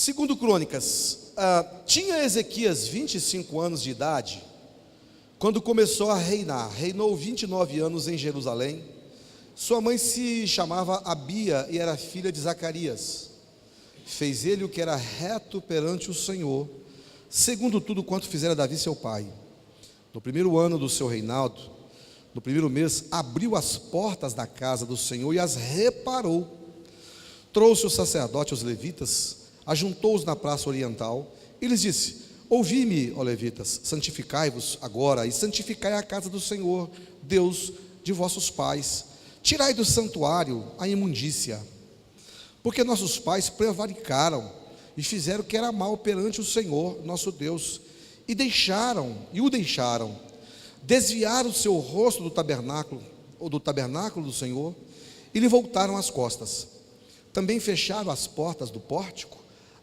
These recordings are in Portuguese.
Segundo Crônicas, tinha Ezequias 25 anos de idade, quando começou a reinar. Reinou 29 anos em Jerusalém. Sua mãe se chamava Abia e era filha de Zacarias. Fez ele o que era reto perante o Senhor, segundo tudo quanto fizera Davi seu pai. No primeiro ano do seu reinado, no primeiro mês, abriu as portas da casa do Senhor e as reparou. Trouxe o sacerdote e os levitas, ajuntou-os na praça oriental e lhes disse: ouvi-me, ó levitas, santificai-vos agora e santificai a casa do Senhor, Deus de vossos pais. Tirai do santuário a imundícia, porque nossos pais prevaricaram e fizeram o que era mal perante o Senhor nosso Deus, e o deixaram, desviaram o seu rosto do tabernáculo do Senhor, e lhe voltaram as costas. Também fecharam as portas do pórtico,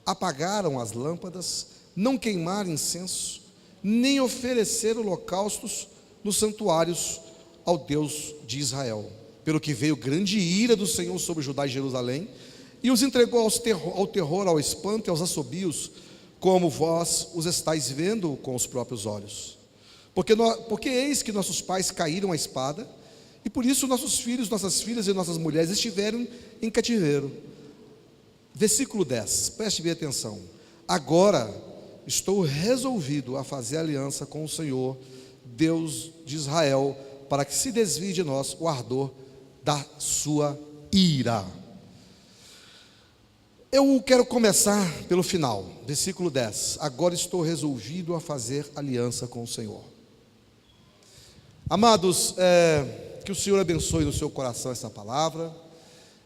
apagaram as lâmpadas, não queimaram incenso, nem ofereceram holocaustos nos santuários ao Deus de Israel. Pelo que veio grande ira do Senhor sobre Judá e Jerusalém, e os entregou ao terror, ao espanto e aos assobios, como vós os estáis vendo com os próprios olhos. Porque eis que nossos pais caíram à espada, e por isso nossos filhos, nossas filhas e nossas mulheres estiveram em cativeiro. Versículo 10, preste bem atenção. Agora estou resolvido a fazer aliança com o Senhor, Deus de Israel, para que se desvie de nós o ardor da sua ira. Eu quero começar pelo final, versículo 10. Agora estou resolvido a fazer aliança com o Senhor. Amados, que o Senhor abençoe no seu coração essa palavra,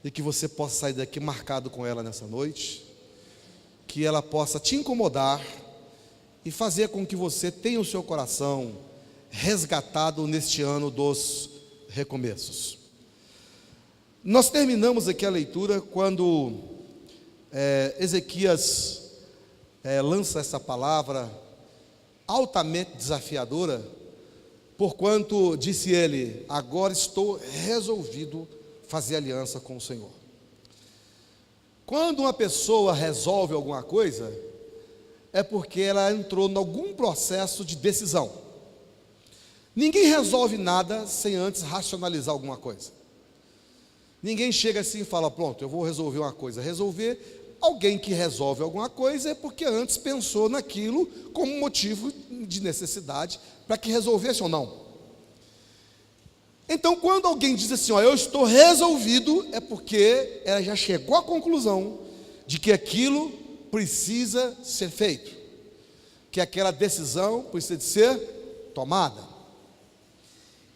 e que você possa sair daqui marcado com ela nessa noite, que ela possa te incomodar e fazer com que você tenha o seu coração resgatado neste ano dos recomeços. Nós terminamos aqui a leitura quando Ezequias lança essa palavra altamente desafiadora, porquanto disse ele: agora estou resolvido fazer aliança com o Senhor. Quando uma pessoa resolve alguma coisa, é porque ela entrou em algum processo de decisão. Ninguém resolve nada sem antes racionalizar alguma coisa. Ninguém chega assim e fala: pronto, eu vou resolver uma coisa. Alguém que resolve alguma coisa é porque antes pensou naquilo como motivo de necessidade para que resolvesse ou não. Então, quando alguém diz assim: eu estou resolvido, é porque ela já chegou à conclusão de que aquilo precisa ser feito, que aquela decisão precisa de ser tomada.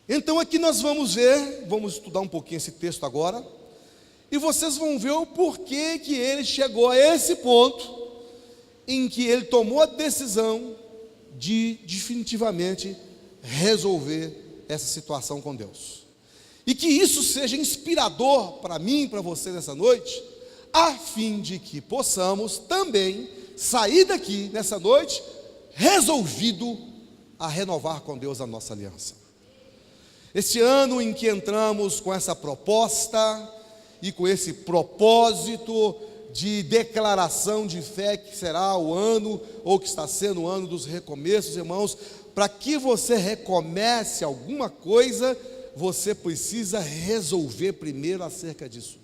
Então aqui nós vamos estudar um pouquinho esse texto agora, e vocês vão ver o porquê que ele chegou a esse ponto, em que ele tomou a decisão de definitivamente resolver essa situação com Deus. E que isso seja inspirador para mim e para você nessa noite, a fim de que possamos também sair daqui nessa noite resolvido a renovar com Deus a nossa aliança. Este ano em que entramos com essa proposta e com esse propósito de declaração de fé, que será o ano, ou que está sendo o ano dos recomeços, irmãos, para que você recomece alguma coisa, você precisa resolver primeiro acerca disso.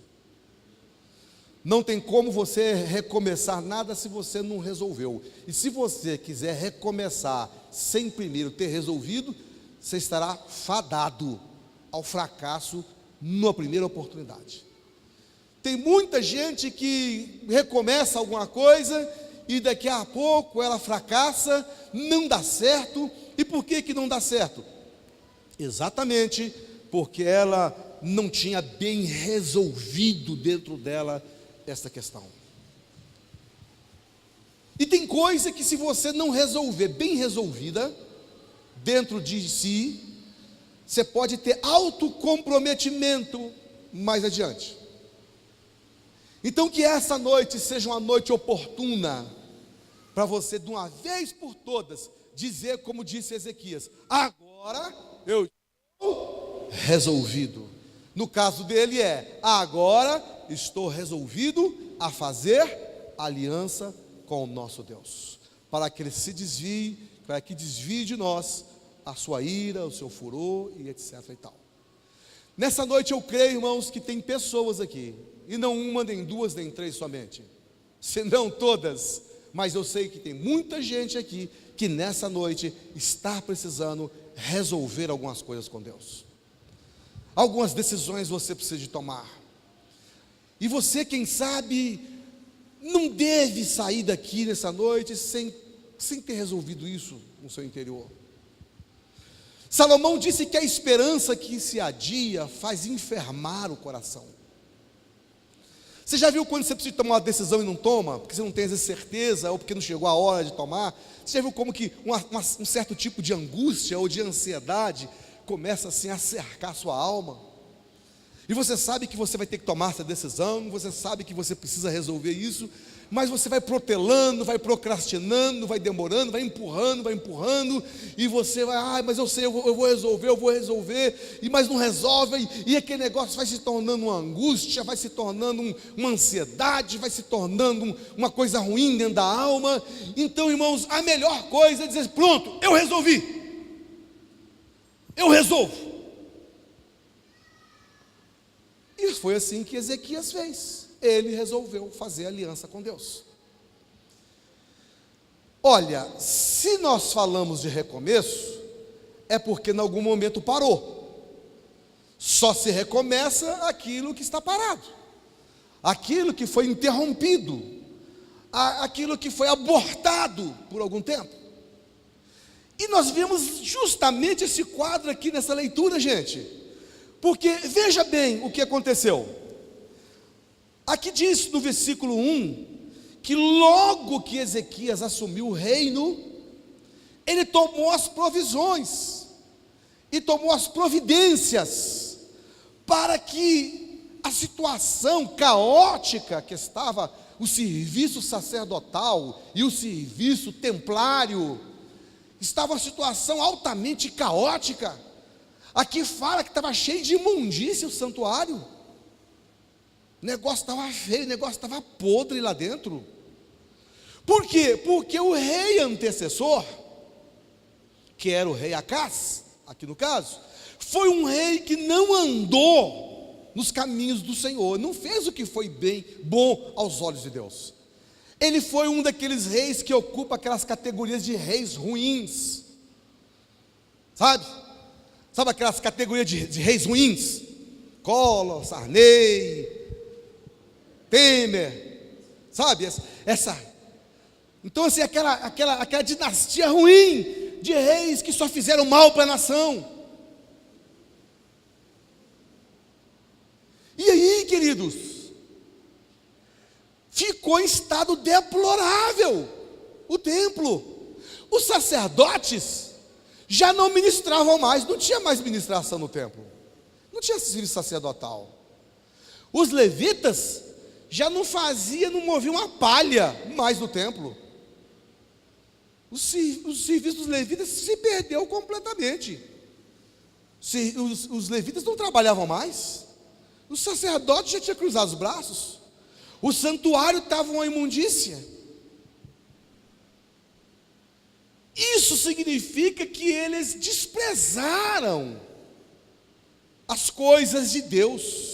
Não tem como você recomeçar nada se você não resolveu. E se você quiser recomeçar sem primeiro ter resolvido, você estará fadado ao fracasso na primeira oportunidade. Tem muita gente que recomeça alguma coisa e daqui a pouco ela fracassa, não dá certo. E por que não dá certo? Exatamente porque ela não tinha bem resolvido dentro dela esta questão. E tem coisa que, se você não resolver bem resolvida dentro de si, você pode ter autocomprometimento mais adiante. Então que essa noite seja uma noite oportuna para você, de uma vez por todas, dizer como disse Ezequias: agora eu estou resolvido. No caso dele agora estou resolvido a fazer aliança com o nosso Deus, para que Ele se desvie, para que desvie de nós a sua ira, o seu furor e etc e tal. Nessa noite eu creio, irmãos, que tem pessoas aqui, e não uma, nem duas, nem três somente, senão todas, mas eu sei que tem muita gente aqui que nessa noite está precisando resolver algumas coisas com Deus. Algumas decisões você precisa de tomar. E você, quem sabe, não deve sair daqui nessa noite sem ter resolvido isso no seu interior. Salomão disse que a esperança que se adia faz enfermar o coração. Você já viu quando você precisa tomar uma decisão e não toma, porque você não tem essa certeza, ou porque não chegou a hora de tomar? Você já viu como que um certo tipo de angústia ou de ansiedade começa assim a cercar a sua alma? E você sabe que você vai ter que tomar essa decisão, você sabe que você precisa resolver isso, mas você vai protelando, vai procrastinando, vai demorando, vai empurrando, e você vai, mas eu sei, eu vou resolver, mas não resolve, e aquele negócio vai se tornando uma angústia, vai se tornando uma ansiedade, vai se tornando uma coisa ruim dentro da alma. Então, irmãos, a melhor coisa é dizer: pronto, eu resolvi, eu resolvo. E foi assim que Ezequias fez. Ele resolveu fazer aliança com Deus. Olha, se nós falamos de recomeço, é porque em algum momento parou. Só se recomeça aquilo que está parado, aquilo que foi interrompido, aquilo que foi abortado por algum tempo. E nós vimos justamente esse quadro aqui nessa leitura, gente, porque veja bem o que aconteceu. Aqui diz no versículo 1, que logo que Ezequias assumiu o reino, ele tomou as provisões, e tomou as providências, para que a situação caótica que estava, o serviço sacerdotal e o serviço templário, estava uma situação altamente caótica. Aqui fala que estava cheio de imundícia o santuário. O negócio estava feio, o negócio estava podre lá dentro. Por quê? Porque o rei antecessor, que era o rei Acás, aqui no caso, foi um rei que não andou nos caminhos do Senhor, não fez o que foi bom aos olhos de Deus. Ele foi um daqueles reis que ocupa aquelas categorias de reis ruins, sabe aquelas categorias de reis ruins? Collor, Sarney, Temer, sabe, então assim, aquela dinastia ruim, de reis que só fizeram mal para a nação. E aí, queridos, ficou em estado deplorável o templo. Os sacerdotes já não ministravam mais, não tinha mais ministração no templo, não tinha serviço sacerdotal. Os levitas já não moviam uma palha mais no templo. O serviço dos levitas se perdeu completamente. Os levitas não trabalhavam mais. Os sacerdotes já tinham cruzado os braços. O santuário estava uma imundícia. Isso significa que eles desprezaram as coisas de Deus.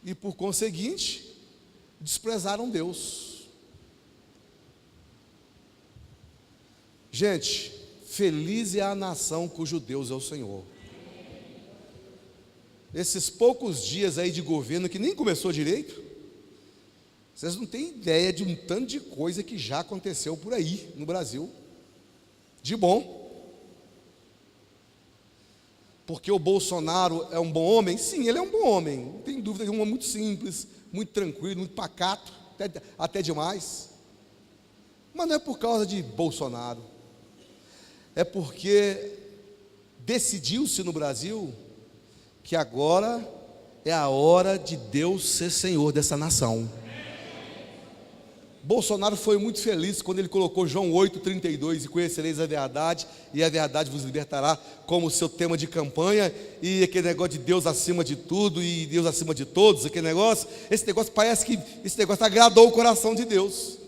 E por conseguinte, desprezaram Deus. Gente, feliz é a nação cujo Deus é o Senhor. Esses poucos dias aí de governo que nem começou direito, vocês não têm ideia de um tanto de coisa que já aconteceu por aí no Brasil, de bom. Porque o Bolsonaro é um bom homem? Sim, ele é um bom homem, não tem dúvida, ele é um homem muito simples, muito tranquilo, muito pacato, até demais. Mas não é por causa de Bolsonaro, é porque decidiu-se no Brasil que agora é a hora de Deus ser Senhor dessa nação. Bolsonaro foi muito feliz quando ele colocou João 8,32, e conhecereis a verdade, e a verdade vos libertará, como seu tema de campanha, e aquele negócio de Deus acima de tudo, e Deus acima de todos, aquele negócio, esse negócio parece que, esse negócio agradou o coração de Deus.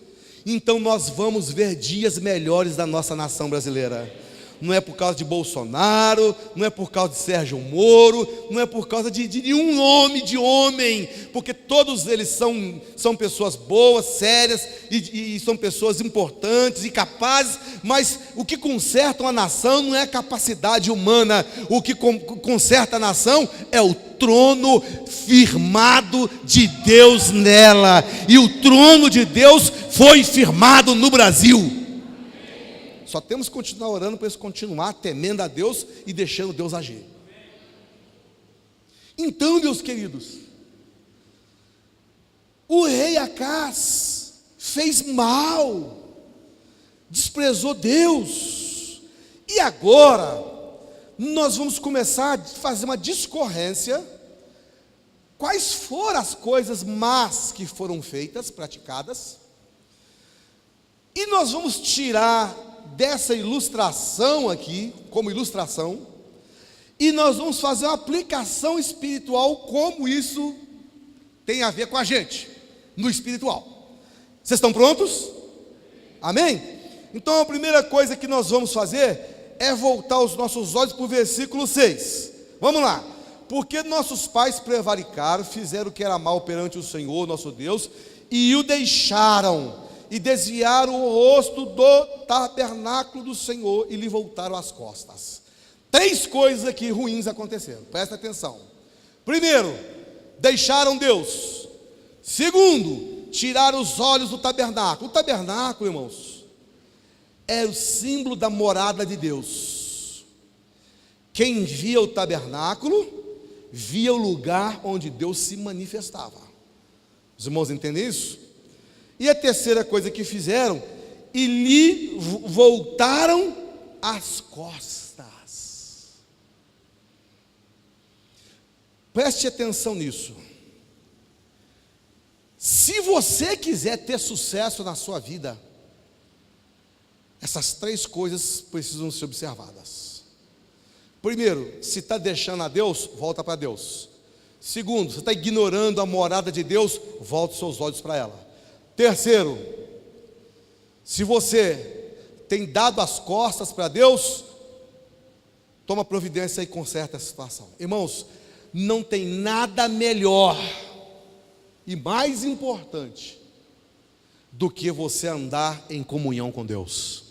Então nós vamos ver dias melhores da nossa nação brasileira. Não é por causa de Bolsonaro, não é por causa de Sérgio Moro, não é por causa de nenhum nome de homem, porque todos eles são pessoas boas, sérias, e são pessoas importantes e capazes, mas o que conserta uma nação não é a capacidade humana, o que conserta a nação é o trono firmado de Deus nela, e o trono de Deus foi firmado no Brasil. Só temos que continuar orando para isso, continuar temendo a Deus e deixando Deus agir. Então, meus queridos, o rei Acaz fez mal, desprezou Deus, e agora nós vamos começar a fazer uma discorrência. Quais foram as coisas más que foram feitas, praticadas, e nós vamos tirar dessa ilustração aqui, como ilustração, e nós vamos fazer uma aplicação espiritual, como isso tem a ver com a gente, no espiritual. Vocês estão prontos? Amém? Então a primeira coisa que nós vamos fazer é voltar os nossos olhos para o versículo 6. Vamos lá. Porque nossos pais prevaricaram, fizeram o que era mal perante o Senhor nosso Deus, e o deixaram, e desviaram o rosto do tabernáculo do Senhor, e lhe voltaram as costas. 3 coisas aqui ruins aconteceram, presta atenção. Primeiro, deixaram Deus. Segundo, tiraram os olhos do tabernáculo. O tabernáculo, irmãos, é o símbolo da morada de Deus. Quem via o tabernáculo, via o lugar onde Deus se manifestava. Os irmãos entendem isso? E a terceira coisa que fizeram, e lhe voltaram as costas. Preste atenção nisso. Se você quiser ter sucesso na sua vida, essas 3 coisas precisam ser observadas. Primeiro, se está deixando a Deus, volta para Deus. Segundo, se está ignorando a morada de Deus, volta os seus olhos para ela. Terceiro, se você tem dado as costas para Deus, toma providência e conserta a situação. Irmãos, não tem nada melhor e mais importante do que você andar em comunhão com Deus.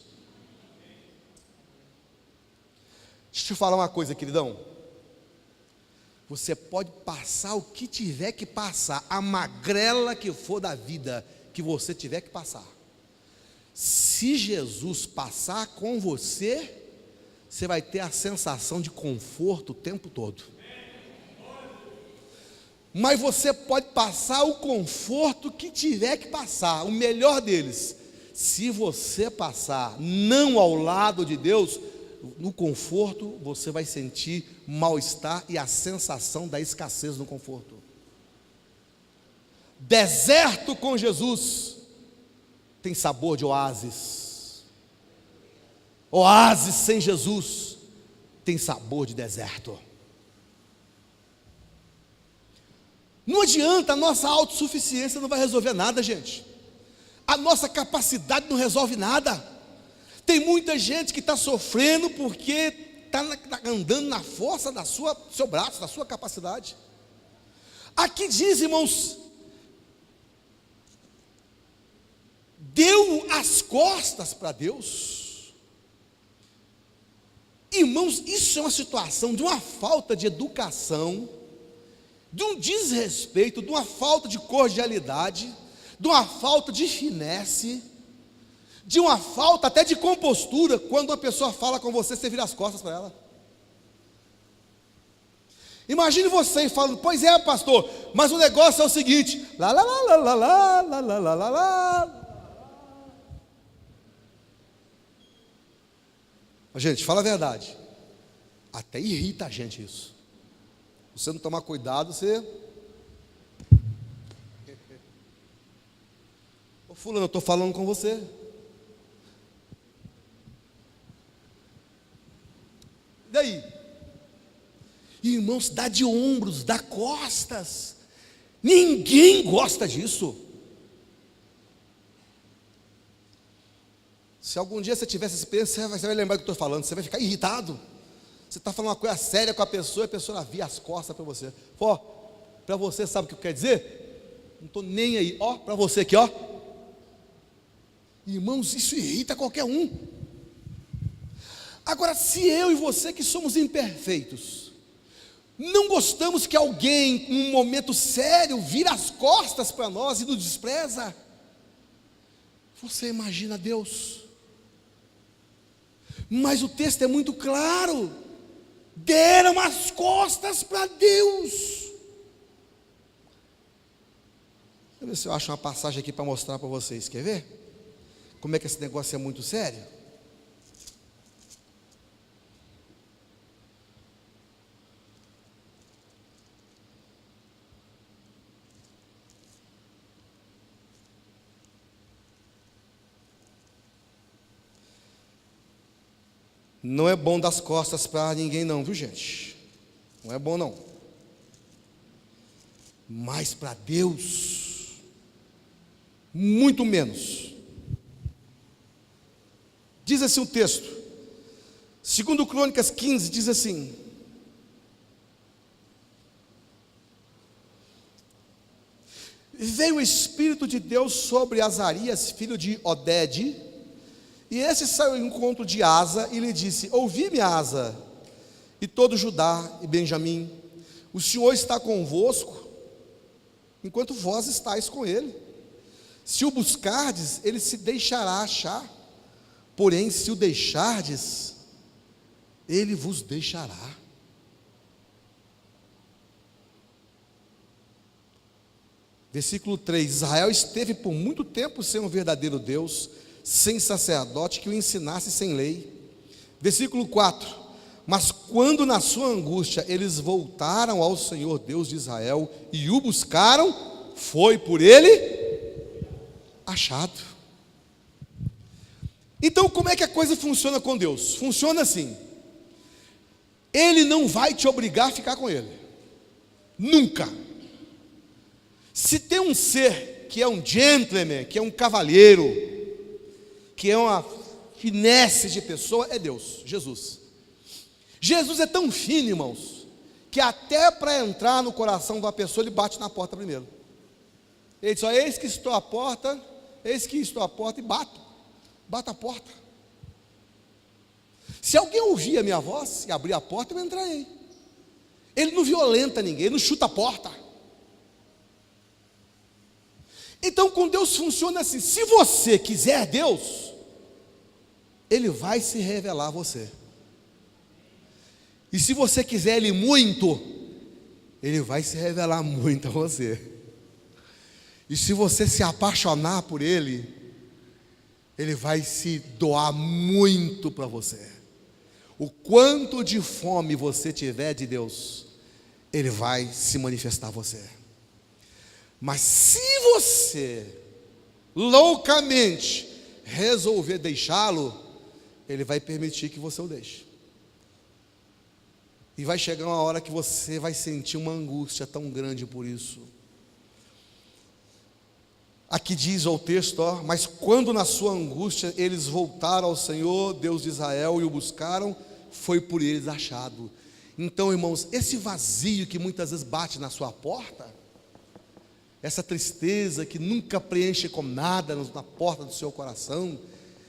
Deixa eu te falar uma coisa, queridão. Você pode passar o que tiver que passar, a magrela que for da vida que você tiver que passar. Se Jesus passar com você, você vai ter a sensação de conforto o tempo todo. Mas você pode passar o conforto que tiver que passar, o melhor deles. Se você passar não ao lado de Deus, no conforto, você vai sentir mal-estar e a sensação da escassez no conforto. Deserto com Jesus tem sabor de oásis. Oásis sem Jesus tem sabor de deserto. Não adianta, a nossa autossuficiência não vai resolver nada, gente. A nossa capacidade não resolve nada. Tem muita gente que está sofrendo porque está andando na força do seu braço, da sua capacidade. Aqui diz, irmãos, deu as costas para Deus. Irmãos, isso é uma situação de uma falta de educação, de um desrespeito, de uma falta de cordialidade, de uma falta de finesse, de uma falta até de compostura. Quando uma pessoa fala com você, você vira as costas para ela. Imagine você falando: pois é, pastor, mas o negócio é o seguinte, lá, lá, lá, lá, lá, lá, lá, lá, lá, lá. Gente, fala a verdade, até irrita a gente isso. Se você não tomar cuidado, você... Ô fulano, eu estou falando com você. E daí? Irmãos, dá de ombros, dá costas. Ninguém gosta disso. Se algum dia você tiver essa experiência, você vai lembrar do que eu estou falando, você vai ficar irritado. Você está falando uma coisa séria com a pessoa, e a pessoa vira as costas para você. Ó, para você, sabe o que quer dizer? Não estou nem aí, ó, para você aqui, ó. Irmãos, isso irrita qualquer um. Agora, se eu e você que somos imperfeitos, não gostamos que alguém, em um momento sério, vira as costas para nós e nos despreza, você imagina Deus. Mas o texto é muito claro, deram as costas para Deus. Deixa eu ver se eu acho uma passagem aqui para mostrar para vocês, quer ver? Como é que esse negócio é muito sério? Não é bom dar as costas para ninguém não, viu gente? Não é bom não. Mas para Deus, muito menos. Diz assim o texto, segundo Crônicas 15, diz assim: veio o Espírito de Deus sobre Azarias, filho de Odede, e esse saiu ao encontro de Asa e lhe disse: ouvi-me, Asa, e todo Judá e Benjamim, o Senhor está convosco, enquanto vós estáis com ele. Se o buscardes, ele se deixará achar, porém se o deixardes, ele vos deixará. Versículo 3: Israel esteve por muito tempo sem um verdadeiro Deus, sem sacerdote que o ensinasse sem lei. Versículo 4: mas quando na sua angústia eles voltaram ao Senhor Deus de Israel e o buscaram, foi por ele achado. Então como é que a coisa funciona com Deus? Funciona assim: Ele não vai te obrigar a ficar com Ele, nunca. Se tem um ser que é um gentleman, que é um cavalheiro, que é uma finesse de pessoa, é Deus, Jesus. Jesus é tão fino, irmãos, que até para entrar no coração de uma pessoa, ele bate na porta primeiro. Ele diz: eis que estou à porta, e bate a porta. Se alguém ouvir a minha voz e abrir a porta, eu entrarei. Ele não violenta ninguém, ele não chuta a porta. Então com Deus funciona assim: se você quiser Deus, Ele vai se revelar a você. E se você quiser Ele muito, Ele vai se revelar muito a você. E se você se apaixonar por Ele, Ele vai se doar muito para você. O quanto de fome você tiver de Deus, Ele vai se manifestar a você. Mas se você loucamente resolver deixá-lo, Ele vai permitir que você o deixe. E vai chegar uma hora que você vai sentir uma angústia tão grande por isso. Aqui diz o texto, mas quando na sua angústia eles voltaram ao Senhor, Deus de Israel, e o buscaram, foi por eles achado. Então, irmãos, esse vazio que muitas vezes bate na sua porta, essa tristeza que nunca preenche com nada na porta do seu coração,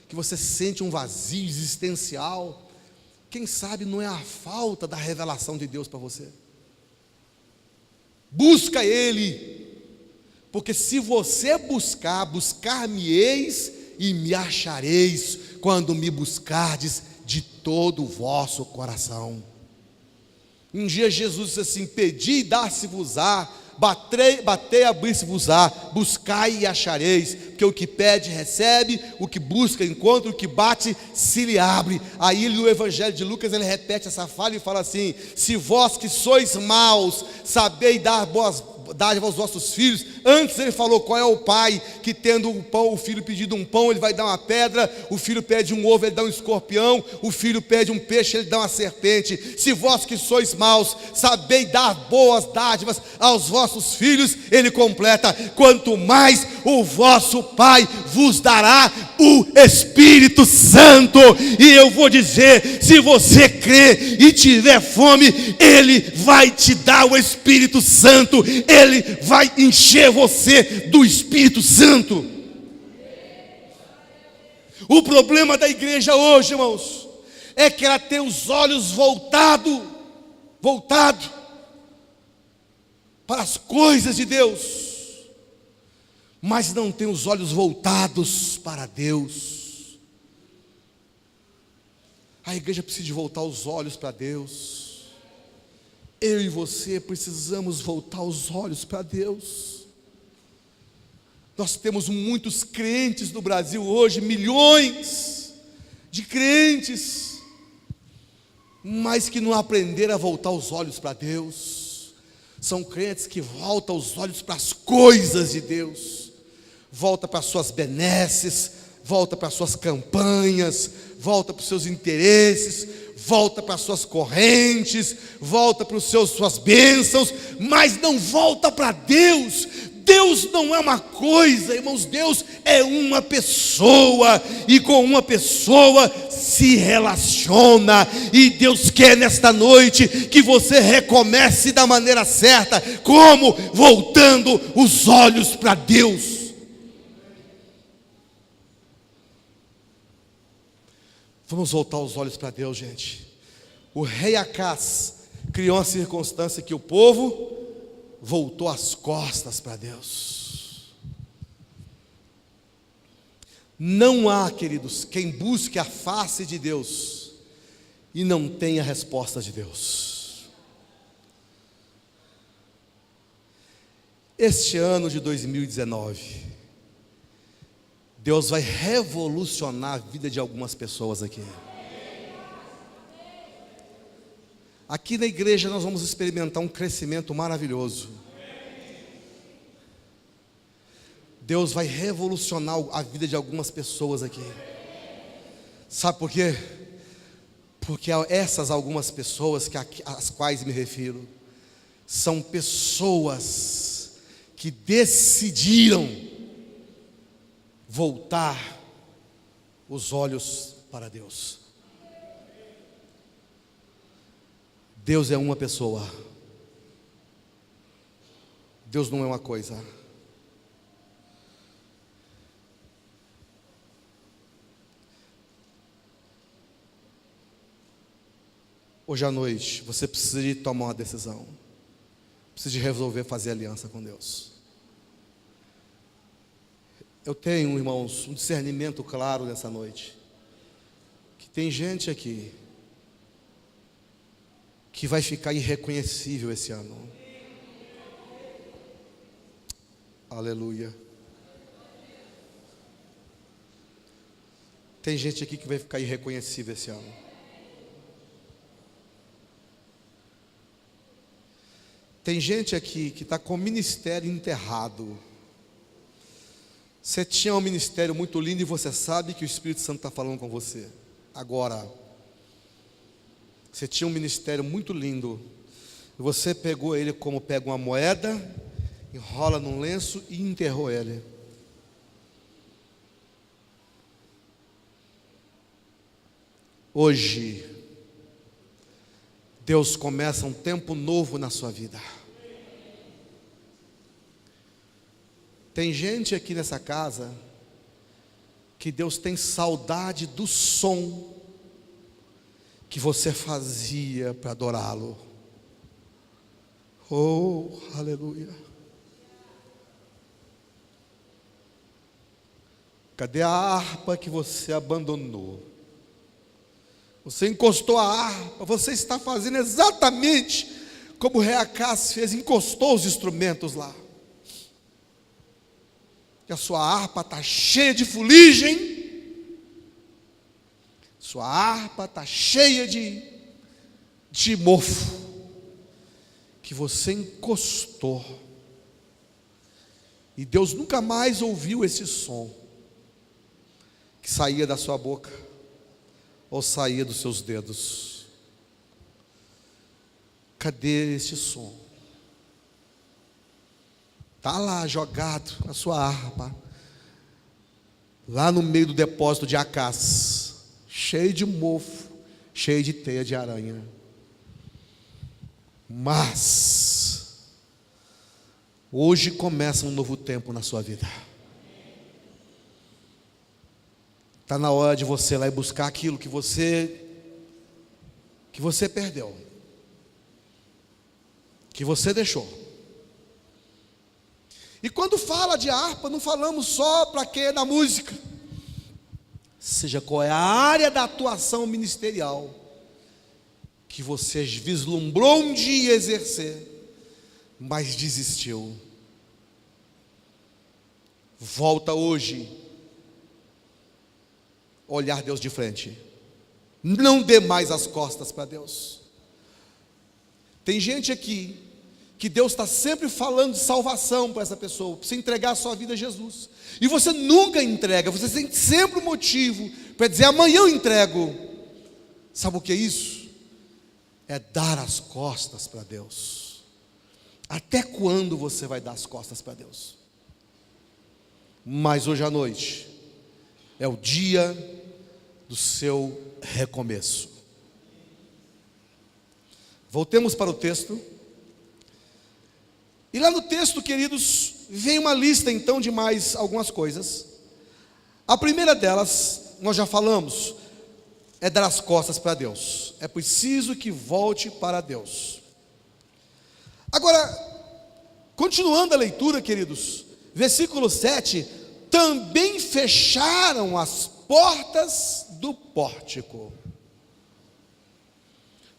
que você sente um vazio existencial, quem sabe não é a falta da revelação de Deus para você. Busca Ele, porque se você buscar-me-eis e me achareis, quando me buscardes de todo o vosso coração. Um dia Jesus disse assim: pedi e dar-se-vos-á, batei, abrir-se-vos-á, buscai e achareis, porque o que pede recebe, o que busca encontra, o que bate se lhe abre. Aí no Evangelho de Lucas ele repete essa fala e fala assim: se vós que sois maus sabeis dar boas dádiva aos vossos filhos. Antes ele falou qual é o pai que, tendo um pão, o filho pedindo um pão, ele vai dar uma pedra. O filho pede um ovo, ele dá um escorpião. O filho pede um peixe, ele dá uma serpente. Se vós que sois maus sabeis dar boas dádivas aos vossos filhos, ele completa: quanto mais o vosso Pai vos dará o Espírito Santo. E eu vou dizer, se você crer e tiver fome, ele vai te dar o Espírito Santo. Ele vai encher você do Espírito Santo. O problema da igreja hoje, irmãos, é que ela tem os olhos voltados para as coisas de Deus, mas não tem os olhos voltados para Deus. A igreja precisa de voltar os olhos para Deus. Eu e você precisamos voltar os olhos para Deus. Nós temos muitos crentes no Brasil hoje, milhões de crentes, mas que não aprenderam a voltar os olhos para Deus. São crentes que voltam os olhos para as coisas de Deus, volta para as suas benesses, volta para as suas campanhas, volta para os seus interesses, volta para as suas correntes, volta para suas bênçãos, mas não volta para Deus. Deus não é uma coisa, irmãos, Deus é uma pessoa, e com uma pessoa se relaciona, e Deus quer nesta noite que você recomece da maneira certa. Como? Voltando os olhos para Deus. Vamos voltar os olhos para Deus, gente. O rei Acás criou uma circunstância que o povo voltou as costas para Deus. Não há, queridos, quem busque a face de Deus e não tenha a resposta de Deus. Este ano de 2019, Deus vai revolucionar a vida de algumas pessoas aqui. Aqui na igreja nós vamos experimentar um crescimento maravilhoso. Deus vai revolucionar a vida de algumas pessoas aqui. Sabe por quê? Porque essas algumas pessoas às quais me refiro são pessoas que decidiram voltar os olhos para Deus. Deus é uma pessoa. Deus não é uma coisa. Hoje à noite, você precisa de tomar uma decisão. Precisa de resolver fazer aliança com Deus. Eu tenho, irmãos, um discernimento claro nessa noite. Que tem gente aqui que vai ficar irreconhecível esse ano. Aleluia. Tem gente aqui que vai ficar irreconhecível esse ano. Tem gente aqui que está com o ministério enterrado. Você tinha um ministério muito lindo e você sabe que o Espírito Santo está falando com você. Agora, você tinha um ministério muito lindo, e você pegou ele como pega uma moeda, enrola num lenço e enterrou ele. Hoje, Deus começa um tempo novo na sua vida. Tem gente aqui nessa casa que Deus tem saudade do som que você fazia para adorá-lo. Oh, aleluia. Cadê a harpa que você abandonou? Você encostou a harpa, você está fazendo exatamente como o rei Acás fez, encostou os instrumentos lá. E a sua harpa está cheia de fuligem, sua harpa está cheia de mofo, que você encostou. E Deus nunca mais ouviu esse som que saía da sua boca ou saía dos seus dedos. Cadê esse som? Está lá jogado na sua harpa, lá no meio do depósito de Acás, cheio de mofo, cheio de teia de aranha. Mas hoje começa um novo tempo na sua vida. Está na hora de você ir lá e buscar aquilo que você perdeu, que você deixou. E quando fala de harpa, não falamos só para quem é da música, seja qual é a área da atuação ministerial que você vislumbrou um dia exercer, mas desistiu. Volta hoje, olhar Deus de frente. Não dê mais as costas para Deus. Tem gente aqui que Deus está sempre falando de salvação para essa pessoa, para você entregar a sua vida a Jesus, e você nunca entrega. Você tem sempre um motivo para dizer: amanhã eu entrego. Sabe o que é isso? É dar as costas para Deus. Até quando você vai dar as costas para Deus? Mas hoje à noite é o dia do seu recomeço. Voltemos para o texto. E lá no texto, queridos, vem uma lista então de mais algumas coisas. A primeira delas, nós já falamos, é dar as costas para Deus. É preciso que volte para Deus. Agora, continuando a leitura, queridos, versículo 7, também fecharam as portas do pórtico.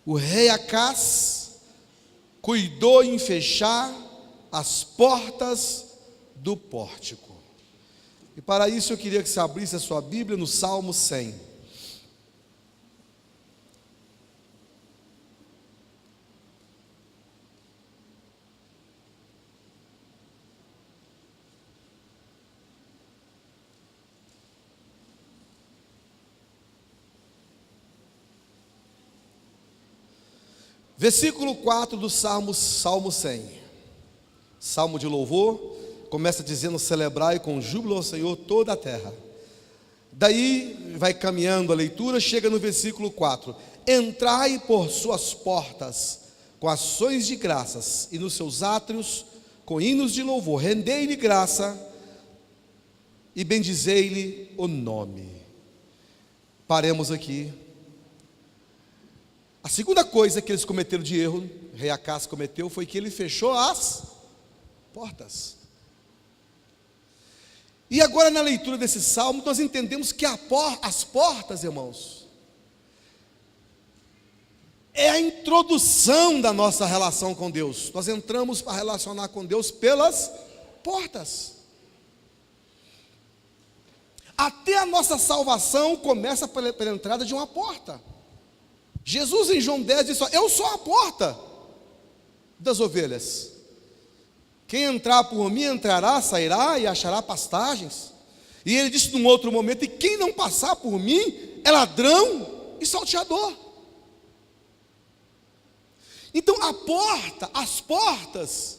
O rei Acás cuidou em fechar as portas do pórtico. E para isso eu queria que você abrisse a sua Bíblia no Salmo 100. Versículo 4 do Salmo 100. Salmo de louvor, começa dizendo: celebrai com júbilo ao Senhor toda a terra. Daí vai caminhando a leitura, chega no versículo 4: entrai por suas portas com ações de graças, e nos seus átrios com hinos de louvor, rendei-lhe graça e bendizei-lhe o nome. Paremos aqui. A segunda coisa que eles cometeram de erro, o rei Acás cometeu, foi que ele fechou as portas. E agora, na leitura desse salmo, nós entendemos que as portas, irmãos, é a introdução da nossa relação com Deus. Nós entramos para relacionar com Deus pelas portas. Até a nossa salvação começa pela entrada de uma porta. Jesus em João 10 disse: eu sou a porta das ovelhas. Quem entrar por mim entrará, sairá e achará pastagens. E ele disse num outro momento: e quem não passar por mim é ladrão e salteador. Então as portas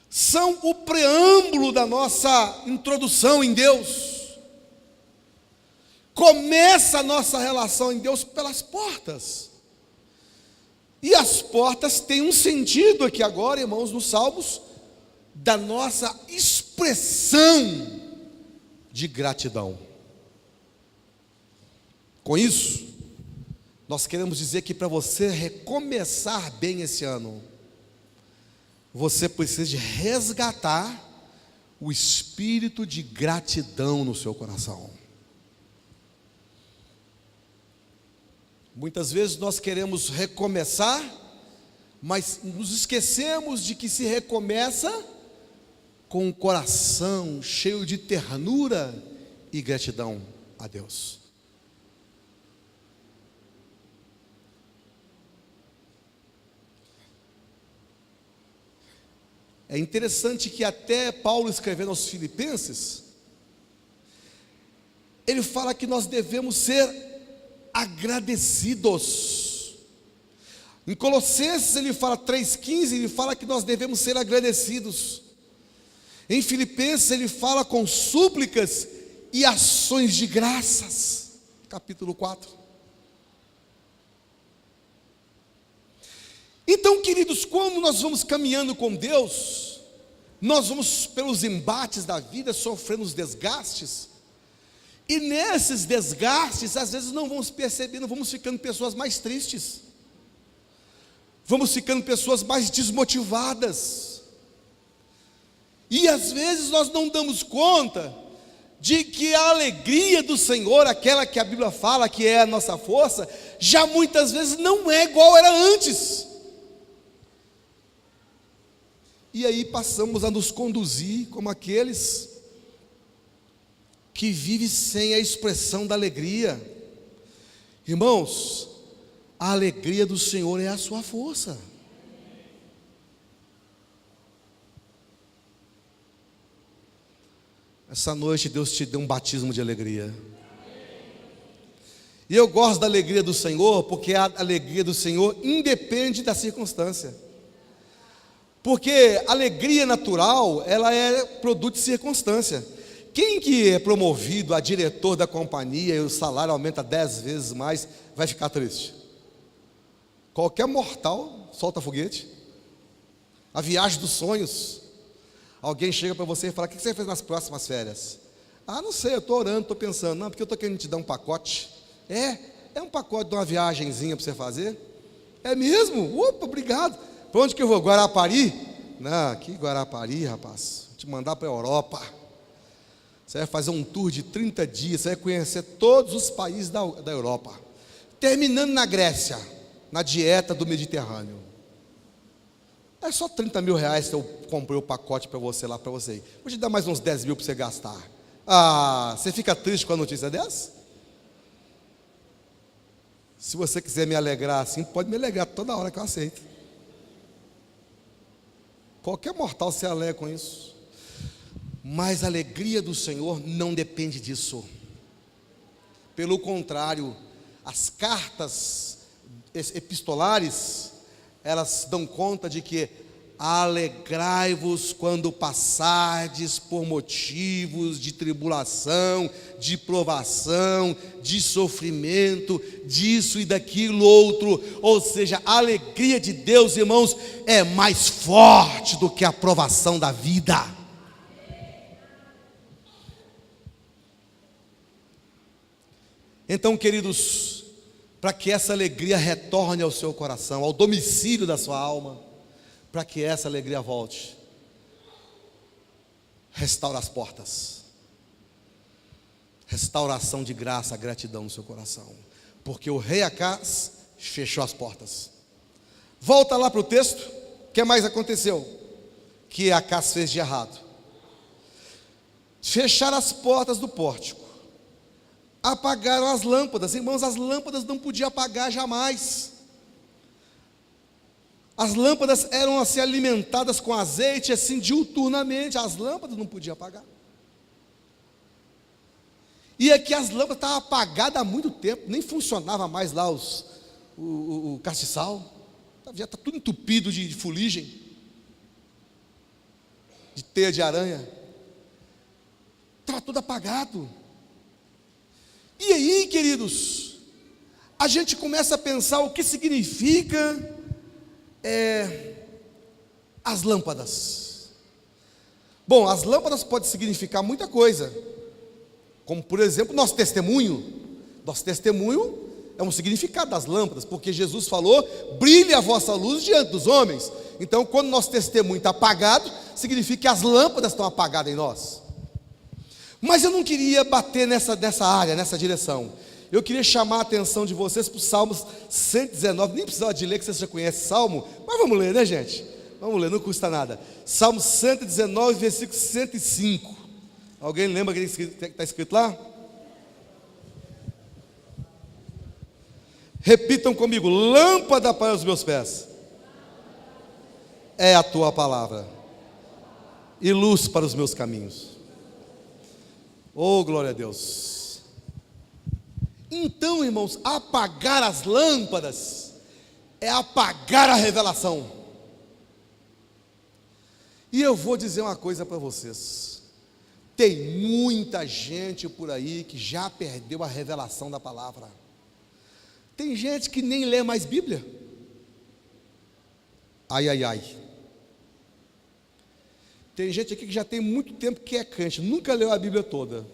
são o preâmbulo da nossa introdução em Deus. Começa a nossa relação em Deus pelas portas. E as portas têm um sentido aqui agora, irmãos, nos Salmos, da nossa expressão de gratidão. Com isso, nós queremos dizer que para você recomeçar bem esse ano, você precisa de resgatar o espírito de gratidão no seu coração. Muitas vezes nós queremos recomeçar, mas nos esquecemos de que se recomeça com o coração cheio de ternura e gratidão a Deus. É interessante que até Paulo escrevendo aos Filipenses, ele fala que nós devemos ser agradecidos. Em Colossenses ele fala 3,15, ele fala que nós devemos ser agradecidos. Em Filipenses ele fala com súplicas e ações de graças, capítulo 4. Então, queridos, quando nós vamos caminhando com Deus, nós vamos pelos embates da vida, sofrendo os desgastes, e nesses desgastes, às vezes não vamos percebendo, vamos ficando pessoas mais tristes, vamos ficando pessoas mais desmotivadas, e às vezes nós não damos conta de que a alegria do Senhor, aquela que a Bíblia fala que é a nossa força, já muitas vezes não é igual era antes. E aí passamos a nos conduzir como aqueles que vivem sem a expressão da alegria. Irmãos, a alegria do Senhor é a sua força. Essa noite Deus te deu um batismo de alegria. E eu gosto da alegria do Senhor, porque a alegria do Senhor independe da circunstância. Porque a alegria natural, ela é produto de circunstância. Quem que é promovido a diretor da companhia e o salário aumenta 10 vezes mais, vai ficar triste? Qualquer mortal solta foguete. A viagem dos sonhos. Alguém chega para você e fala: o que você fez nas próximas férias? Ah, não sei, eu estou orando, estou pensando. Não, porque eu estou querendo te dar um pacote. É um pacote de uma viagenzinha para você fazer? É mesmo? Opa, obrigado. Para onde que eu vou? Guarapari? Não, aqui Guarapari, rapaz. Vou te mandar para a Europa. Você vai fazer um tour de 30 dias, você vai conhecer todos os países da Europa. Terminando na Grécia, na dieta do Mediterrâneo. É só 30 mil reais que eu comprei o pacote para você lá, para você ir. Vou te dar mais uns 10 mil para você gastar. Ah, você fica triste com a notícia dessa? Se você quiser me alegrar assim, pode me alegrar toda hora que eu aceito. Qualquer mortal se alegra com isso. Mas a alegria do Senhor não depende disso. Pelo contrário, as cartas epistolares, elas dão conta de que alegrai-vos quando passardes por motivos de tribulação, de provação, de sofrimento, disso e daquilo outro. Ou seja, a alegria de Deus, irmãos, é mais forte do que a provação da vida. Então, queridos, para que essa alegria retorne ao seu coração, ao domicílio da sua alma, para que essa alegria volte, restaura as portas, restauração de graça, gratidão no seu coração, porque o rei Acás fechou as portas. Volta lá para o texto, o que mais aconteceu? Que Acás fez de errado. Fecharam as portas do pórtico, apagaram as lâmpadas. Irmãos, as lâmpadas não podiam apagar jamais. As lâmpadas eram assim alimentadas com azeite assim diuturnamente. As lâmpadas não podiam apagar. E aqui as lâmpadas estavam apagadas há muito tempo. Nem funcionava mais lá o castiçal. Já está tudo entupido de fuligem, de teia de aranha. Estava tudo apagado. E aí, queridos, a gente começa a pensar o que significa as lâmpadas. Bom, as lâmpadas podem significar muita coisa, como por exemplo, nosso testemunho. Nosso testemunho é um significado das lâmpadas, porque Jesus falou: brilhe a vossa luz diante dos homens. Então, quando nosso testemunho está apagado, significa que as lâmpadas estão apagadas em nós. Mas eu não queria bater nessa área, nessa direção. Eu queria chamar a atenção de vocês para o Salmo 119. Nem precisava de ler, que vocês já conhecem Salmo. Mas vamos ler, né, gente? Vamos ler, não custa nada. Salmo 119, versículo 105. Alguém lembra o que está escrito lá? Repitam comigo: lâmpada para os meus pés é a tua palavra e luz para os meus caminhos. Oh, glória a Deus. Então, irmãos, apagar as lâmpadas é apagar a revelação. E eu vou dizer uma coisa para vocês: tem muita gente por aí que já perdeu a revelação da palavra. Tem gente que nem lê mais Bíblia. Ai, ai, ai. Tem gente aqui que já tem muito tempo que é crente, nunca leu a Bíblia toda.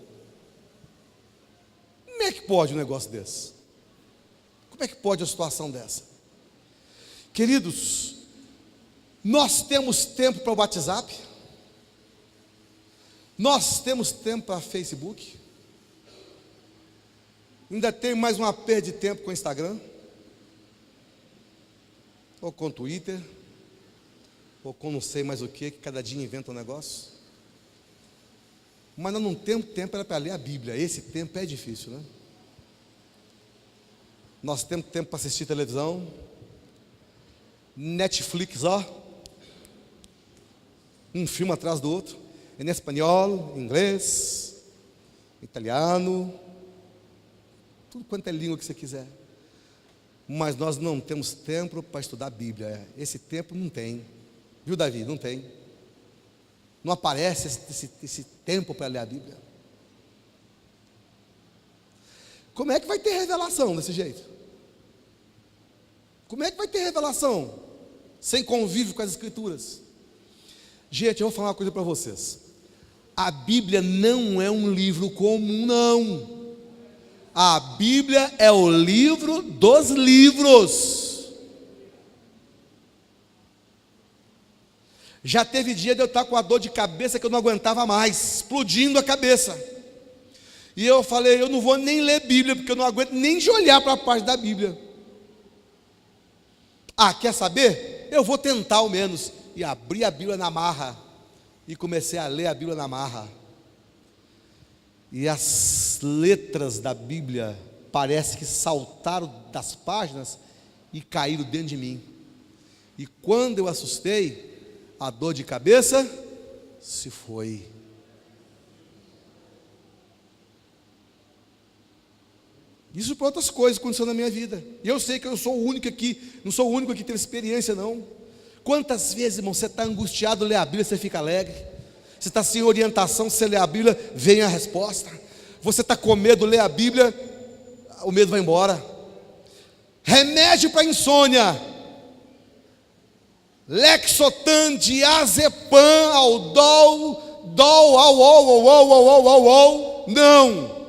Como é que pode um negócio desse? Como é que pode uma situação dessa? Queridos, nós temos tempo para o WhatsApp, nós temos tempo para Facebook, ainda tem mais uma perda de tempo com o Instagram, ou com o Twitter, ou com não sei mais o que cada dia inventa um negócio. Mas nós não temos tempo para ler a Bíblia. Esse tempo é difícil, né? Nós temos tempo para assistir televisão, Netflix, ó, um filme atrás do outro, em espanhol, inglês, italiano, tudo quanto é língua que você quiser. Mas nós não temos tempo para estudar a Bíblia. Esse tempo não tem. Viu, Davi? Não tem. Não aparece esse tempo para ler a Bíblia. Como é que vai ter revelação desse jeito? Como é que vai ter revelação sem convívio com as Escrituras? Gente, eu vou falar uma coisa para vocês. A Bíblia não é um livro comum, não. A Bíblia é o livro dos livros. Já teve dia de eu estar com a dor de cabeça que eu não aguentava mais, explodindo a cabeça. E eu falei, eu não vou nem ler Bíblia, porque eu não aguento nem de olhar para a parte da Bíblia. Ah, quer saber? Eu vou tentar ao menos. E abri a Bíblia na marra, e comecei a ler a Bíblia na marra. E as letras da Bíblia parece que saltaram das páginas e caíram dentro de mim. E quando eu assustei, a dor de cabeça se foi. Isso para outras coisas aconteceu na minha vida. E eu sei que eu sou o único aqui, não sou o único aqui que teve experiência, não. Quantas vezes, irmão, você está angustiado, lê a Bíblia, você fica alegre. Você está sem orientação, você lê a Bíblia, vem a resposta. Você está com medo, lê a Bíblia, o medo vai embora. Remédio para insônia: Lexotan, diazepam, aldol, não.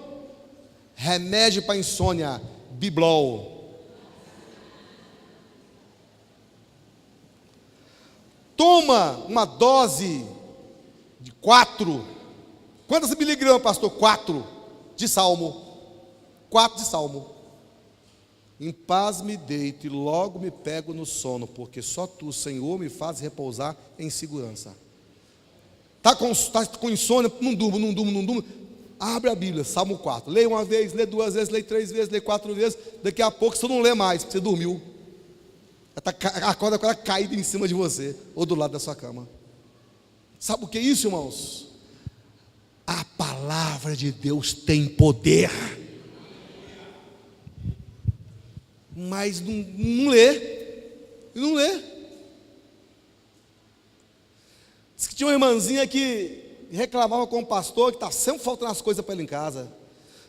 Remédio para insônia, Biblol. Toma uma dose de 4. Quantas miligramas, pastor? 4 de Salmo. 4 de Salmo. Em paz me deito e logo me pego no sono, porque só tu, Senhor, me fazes repousar em segurança. Tá com insônia, não durmo. Abre a Bíblia, Salmo 4. Leia uma vez, lê 2 vezes, lê 3 vezes, lê 4 vezes. Daqui a pouco você não lê mais, porque você dormiu. A corda caída em cima de você, ou do lado da sua cama. Sabe o que é isso, irmãos? A palavra de Deus tem poder. Mas não lê. Diz que tinha uma irmãzinha que reclamava com o pastor que está sempre faltando as coisas para ele em casa.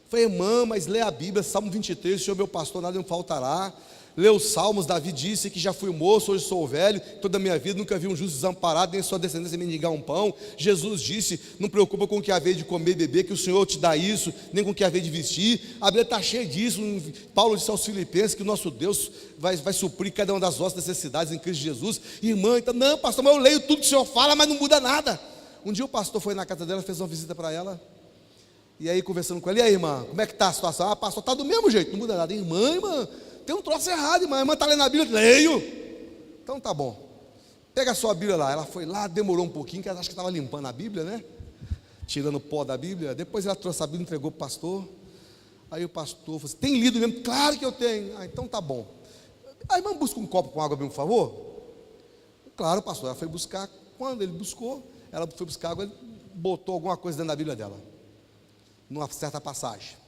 Falei, irmã, mas lê a Bíblia, Salmo 23, Senhor meu pastor, nada me faltará. Lê os Salmos, Davi disse que já fui moço, hoje sou velho, toda a minha vida nunca vi um justo desamparado, nem sua descendência mendigar um pão. Jesus disse, não preocupa com o que haver de comer e beber, que o Senhor te dá isso, nem com o que haver de vestir. A Bíblia está cheia disso. Paulo disse aos Filipenses que o nosso Deus vai suprir cada uma das nossas necessidades em Cristo Jesus. Irmã, então, não pastor, mas eu leio tudo que o Senhor fala, mas não muda nada. Um dia o pastor foi na casa dela, fez uma visita para ela, e aí conversando com ela, e aí irmã, como é que está a situação? Ah, pastor, está do mesmo jeito, não muda nada. Irmã, tem um troço errado, irmã. A irmã está lendo a Bíblia? Leio. Então tá bom. Pega a sua Bíblia lá. Ela foi lá, demorou um pouquinho, que ela acho que estava limpando a Bíblia, né? Tirando o pó da Bíblia. Depois ela trouxe a Bíblia e entregou para o pastor. Aí o pastor falou assim, tem lido mesmo? Claro que eu tenho. Ah, então tá bom. A irmã busca um copo com água, por favor? Claro, pastor. Ela foi buscar. Quando ele buscou, ela foi buscar água, ele botou alguma coisa dentro da Bíblia dela, numa certa passagem.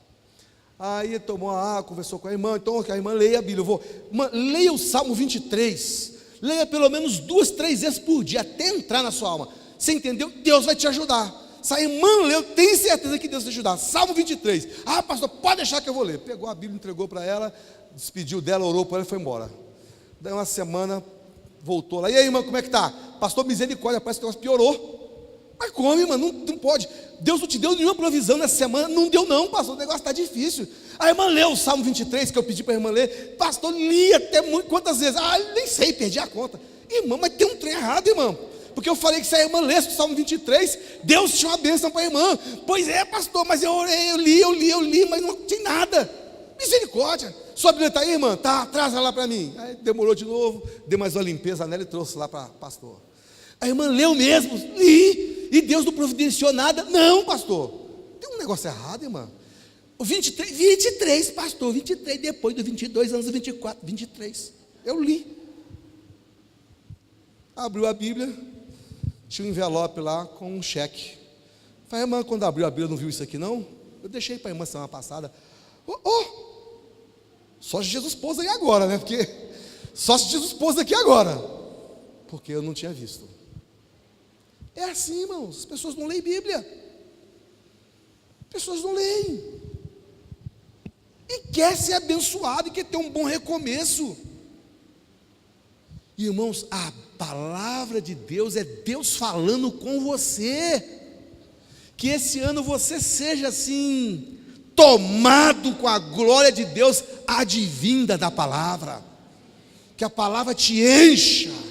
Aí ele tomou a água, conversou com a irmã. Então a irmã leia a Bíblia. Irmã, leia o Salmo 23. Leia pelo menos 2, 3 vezes por dia, até entrar na sua alma. Você entendeu? Deus vai te ajudar. Se a irmã leu, tem certeza que Deus vai te ajudar. Salmo 23. Ah, pastor, pode deixar que eu vou ler. Pegou a Bíblia, entregou para ela, despediu dela, orou para ela e foi embora. Daí uma semana, voltou lá. E aí, irmã, como é que tá? Pastor, misericórdia, parece que o negócio piorou. Mas como, irmã? Não pode. Deus não te deu nenhuma provisão nessa semana. Não deu não, pastor, o negócio está difícil. A irmã leu o Salmo 23, que eu pedi para a irmã ler. Pastor, li até muito, quantas vezes? Ah, nem sei, perdi a conta. Irmã, mas tem um trem errado, irmão. Porque eu falei que se a irmã lesse o Salmo 23, Deus tinha uma bênção para a irmã. Pois é, pastor, mas eu orei, eu li, mas não tinha nada. Misericórdia. Sua Bíblia está aí, irmã? Tá, traz ela lá para mim. Aí demorou de novo, deu mais uma limpeza nela e trouxe lá para o pastor. A irmã leu mesmo, li, e Deus não providenciou nada. Não, pastor, tem um negócio errado, irmã. O 23, pastor, 23, depois dos 22 anos, 24, 23. Eu li. Abriu a Bíblia, tinha um envelope lá com um cheque. Falei, irmã, quando abriu a Bíblia, não viu isso aqui não? Eu deixei para a irmã semana passada. Só se Jesus pôs aí agora, né? Porque só se Jesus pôs aqui agora. Porque eu não tinha visto. É assim, irmãos, as pessoas não leem Bíblia. As pessoas não leem. E quer ser abençoado, e quer ter um bom recomeço. Irmãos, a palavra de Deus é Deus falando com você. Que esse ano você seja assim, tomado com a glória de Deus, advinda da palavra. Que a palavra te encha.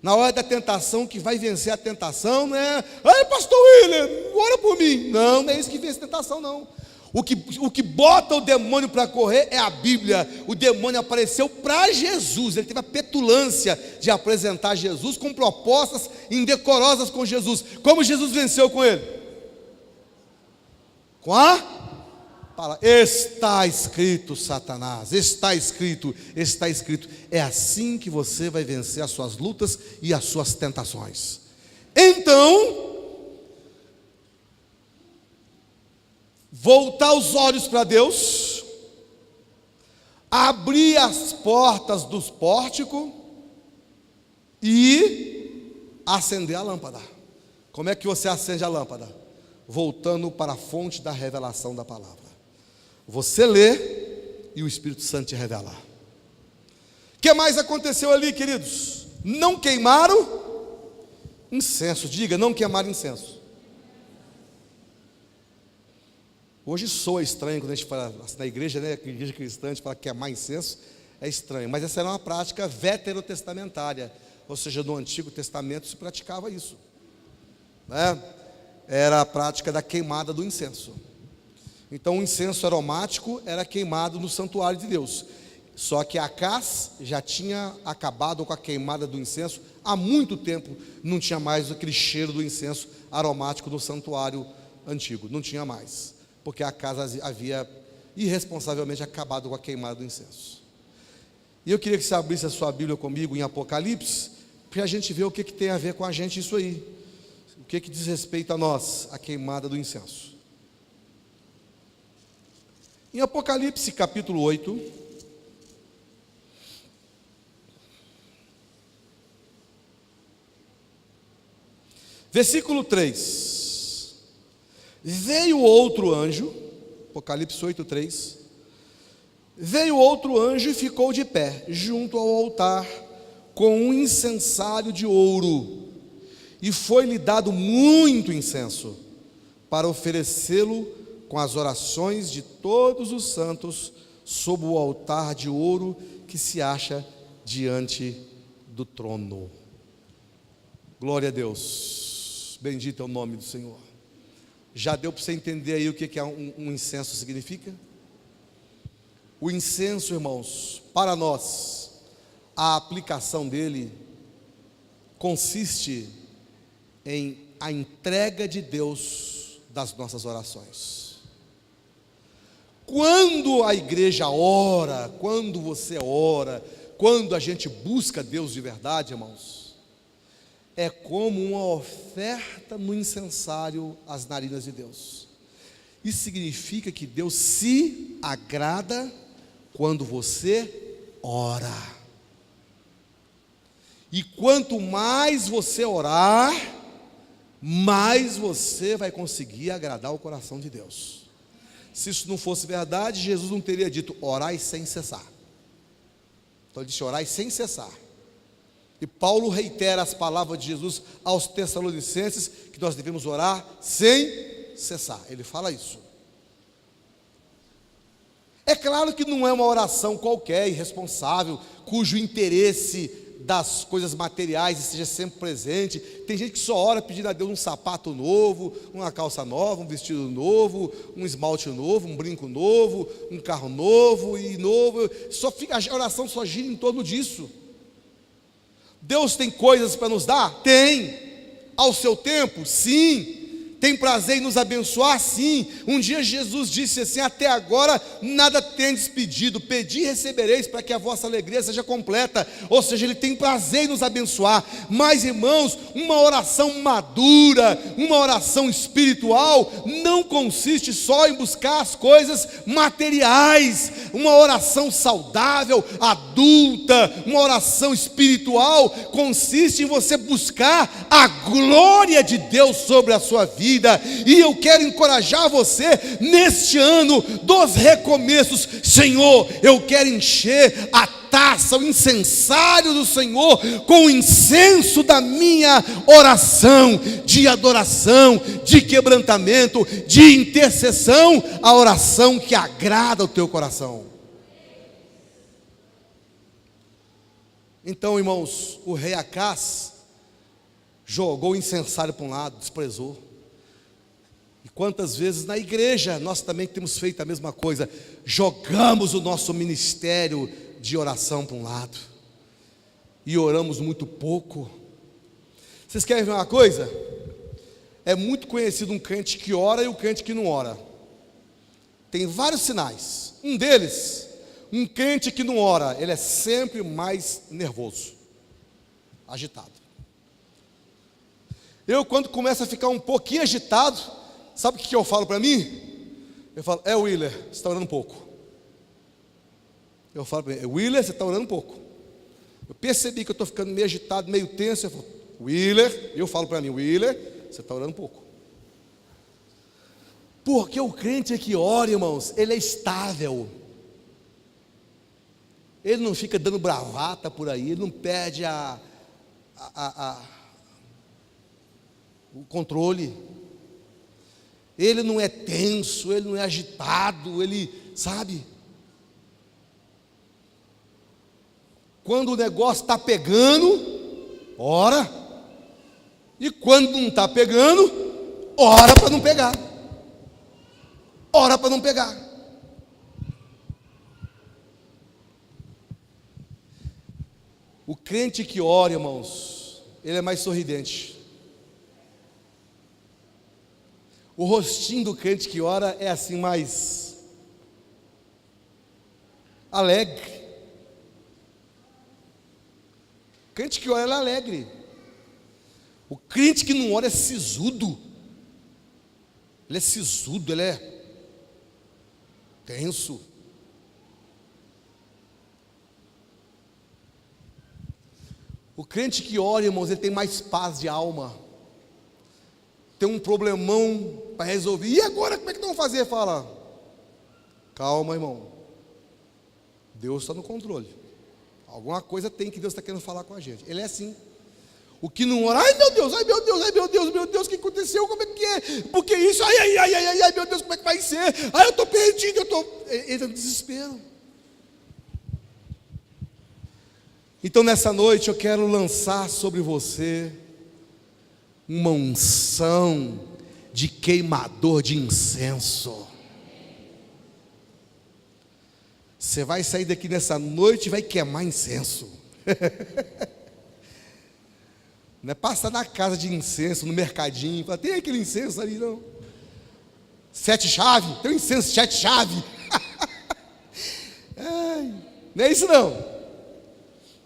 Na hora da tentação, que vai vencer a tentação, não é? Ai, pastor William, ora por mim. Não é isso que vence a tentação, não. O que bota o demônio para correr é a Bíblia. O demônio apareceu para Jesus. Ele teve a petulância de apresentar Jesus com propostas indecorosas com Jesus. Como Jesus venceu com ele? Com a palavra. Está escrito, Satanás, está escrito, está escrito. É assim que você vai vencer as suas lutas e as suas tentações. Então, voltar os olhos para Deus, abrir as portas dos pórticos e acender a lâmpada. Como é que você acende a lâmpada? Voltando para a fonte da revelação da palavra. Você lê e o Espírito Santo te revela. O que mais aconteceu ali, queridos? Não queimaram incenso. Diga, não queimaram incenso. Hoje soa estranho quando a gente fala assim, na igreja, né? A igreja cristã, a gente fala queimar incenso, é estranho. Mas essa era uma prática veterotestamentária. Ou seja, no Antigo Testamento se praticava isso, né? Era a prática da queimada do incenso. Então o incenso aromático era queimado no santuário de Deus. Só que Acás já tinha acabado com a queimada do incenso há muito tempo. Não tinha mais aquele cheiro do incenso aromático no santuário antigo. Não tinha mais, porque Acás havia irresponsavelmente acabado com a queimada do incenso. E eu queria que você abrisse a sua Bíblia comigo em Apocalipse, para a gente ver o que tem a ver com a gente isso aí. O que diz respeito a nós, a queimada do incenso. Em Apocalipse capítulo 8, versículo 3. Veio outro anjo, Apocalipse 8, 3. Veio outro anjo e ficou de pé, junto ao altar, com um incensário de ouro, e foi-lhe dado muito incenso, para oferecê-lo com as orações de todos os santos, sob o altar de ouro que se acha diante do trono. Glória a Deus, bendito é o nome do Senhor. Já deu para você entender aí o que um incenso significa? O incenso, irmãos, para nós, a aplicação dele consiste em a entrega de Deus das nossas orações. Quando a igreja ora, quando você ora, quando a gente busca Deus de verdade, irmãos, é como uma oferta no incensário às narinas de Deus. Isso significa que Deus se agrada quando você ora. E quanto mais você orar, mais você vai conseguir agradar o coração de Deus. Se isso não fosse verdade, Jesus não teria dito: orai sem cessar. Então ele disse: orai sem cessar. E Paulo reitera as palavras de Jesus aos Tessalonicenses, que nós devemos orar sem cessar. Ele fala isso. É claro que não é uma oração qualquer, irresponsável, cujo interesse das coisas materiais esteja sempre presente. Tem gente que só ora pedindo a Deus um sapato novo, uma calça nova, um vestido novo, um esmalte novo, um brinco novo, um carro novo e novo. A oração só gira em torno disso. Deus tem coisas para nos dar? Tem. Ao seu tempo? Sim. Tem prazer em nos abençoar? Sim. Um dia Jesus disse assim: até agora nada tendes pedido, pedi e recebereis, para que a vossa alegria seja completa. Ou seja, Ele tem prazer em nos abençoar. Mas, irmãos, uma oração madura, uma oração espiritual, não consiste só em buscar as coisas materiais. Uma oração saudável, adulta, uma oração espiritual, consiste em você buscar a glória de Deus sobre a sua vida. E eu quero encorajar você neste ano dos recomeços. Senhor, eu quero encher a taça, o incensário do Senhor com o incenso da minha oração, de adoração, de quebrantamento, de intercessão, a oração que agrada o teu coração. Então, irmãos, o rei Acás jogou o incensário para um lado, desprezou. E quantas vezes na igreja nós também temos feito a mesma coisa, jogamos o nosso ministério de oração para um lado e oramos muito pouco. Vocês querem ver uma coisa? É muito conhecido um crente que ora e o crente que não ora. Tem vários sinais. Um deles, um crente que não ora, ele é sempre mais nervoso, agitado. Eu, quando começo a ficar um pouquinho agitado, sabe o que eu falo para mim? Eu falo: Willer, você está orando um pouco. Eu falo para ele: Willer, você está orando um pouco. Eu percebi que eu estou ficando meio agitado, meio tenso. Eu falo: Willer, eu falo para mim: Willer, você está orando um pouco. Porque o crente que ora, irmãos, ele é estável. Ele não fica dando bravata por aí, ele não perde o controle. Ele não é tenso, ele não é agitado, ele, sabe? Quando o negócio está pegando, ora. E quando não está pegando, ora para não pegar. Ora para não pegar. O crente que ora, irmãos, ele é mais sorridente. O rostinho do crente que ora é assim mais alegre. O crente que ora, ele é alegre. O crente que não ora é sisudo. Ele é sisudo, ele é tenso. O crente que ora, irmãos, ele tem mais paz de alma. Tem um problemão para resolver. E agora, como é que nós vamos fazer? Fala: calma, irmão. Deus está no controle. Alguma coisa tem que Deus está querendo falar com a gente. Ele é assim. O que não ora: ai meu Deus, ai meu Deus, ai meu Deus, meu Deus, o que aconteceu? Como é que é? Por que isso? Ai, meu Deus, como é que vai ser? Ai, eu estou perdido, Ele está no desespero. Então nessa noite eu quero lançar sobre você uma unção de queimador de incenso. Você vai sair daqui nessa noite e vai queimar incenso. Não é passar na casa de incenso, no mercadinho, fala: tem aquele incenso ali, não? 7 chaves, tem um incenso 7 chaves. Não é isso não.